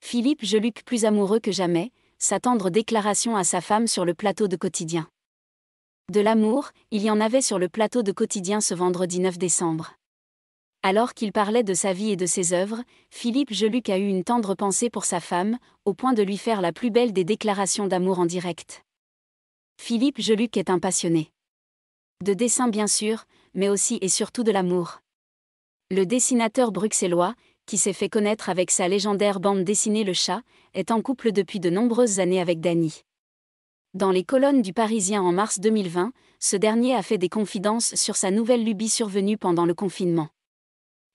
Philippe Geluck plus amoureux que jamais, sa tendre déclaration à sa femme sur le plateau de Quotidien. De l'amour, il y en avait sur le plateau de Quotidien ce vendredi 9 décembre. Alors qu'il parlait de sa vie et de ses œuvres, Philippe Geluck a eu une tendre pensée pour sa femme, au point de lui faire la plus belle des déclarations d'amour en direct. Philippe Geluck est un passionné. De dessin bien sûr, mais aussi et surtout de l'amour. Le dessinateur bruxellois, qui s'est fait connaître avec sa légendaire bande dessinée Le Chat, est en couple depuis de nombreuses années avec Dany. Dans les colonnes du Parisien en mars 2020, ce dernier a fait des confidences sur sa nouvelle lubie survenue pendant le confinement.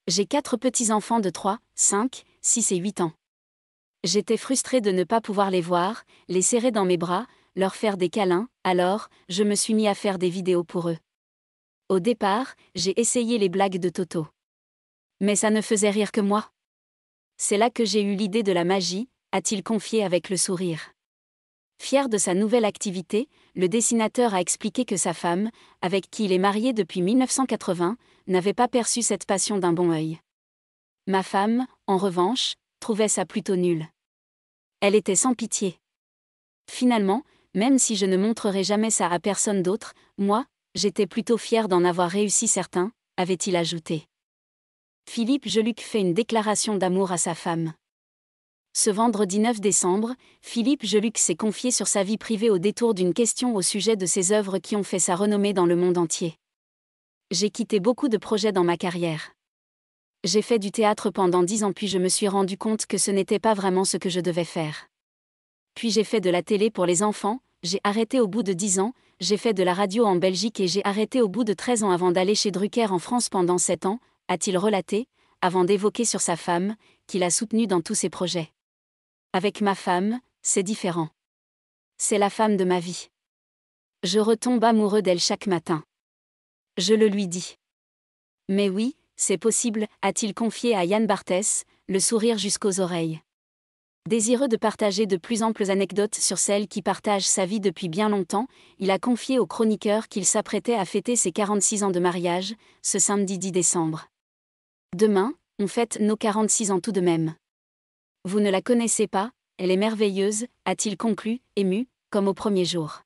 J'ai 4 petits-enfants de 3, 5, 6 et 8 ans. J'étais frustrée de ne pas pouvoir les voir, les serrer dans mes bras, leur faire des câlins, alors, je me suis mis à faire des vidéos pour eux. Au départ, j'ai essayé les blagues de Toto. Mais ça ne faisait rire que moi. C'est là que j'ai eu l'idée de la magie, a-t-il confié avec le sourire. Fier de sa nouvelle activité, le dessinateur a expliqué que sa femme, avec qui il est marié depuis 1980, n'avait pas perçu cette passion d'un bon œil. Ma femme, en revanche, trouvait ça plutôt nul. Elle était sans pitié. Finalement, même si je ne montrerai jamais ça à personne d'autre, moi, j'étais plutôt fier d'en avoir réussi certains, avait-il ajouté. Philippe Geluck fait une déclaration d'amour à sa femme. Ce vendredi 9 décembre, Philippe Geluck s'est confié sur sa vie privée au détour d'une question au sujet de ses œuvres qui ont fait sa renommée dans le monde entier. J'ai quitté beaucoup de projets dans ma carrière. J'ai fait du théâtre pendant 10 ans puis je me suis rendu compte que ce n'était pas vraiment ce que je devais faire. Puis j'ai fait de la télé pour les enfants, j'ai arrêté au bout de 10 ans, j'ai fait de la radio en Belgique et j'ai arrêté au bout de 13 ans avant d'aller chez Drucker en France pendant 7 ans, a-t-il relaté, avant d'évoquer sur sa femme, qu'il a soutenue dans tous ses projets. Avec ma femme, c'est différent. C'est la femme de ma vie. Je retombe amoureux d'elle chaque matin. Je le lui dis. Mais oui, c'est possible, a-t-il confié à Yann Barthès, le sourire jusqu'aux oreilles. Désireux de partager de plus amples anecdotes sur celle qui partage sa vie depuis bien longtemps, il a confié au chroniqueur qu'il s'apprêtait à fêter ses 46 ans de mariage, ce samedi 10 décembre. Demain, on fête nos 46 ans tout de même. Vous ne la connaissez pas, elle est merveilleuse, a-t-il conclu, ému, comme au premier jour.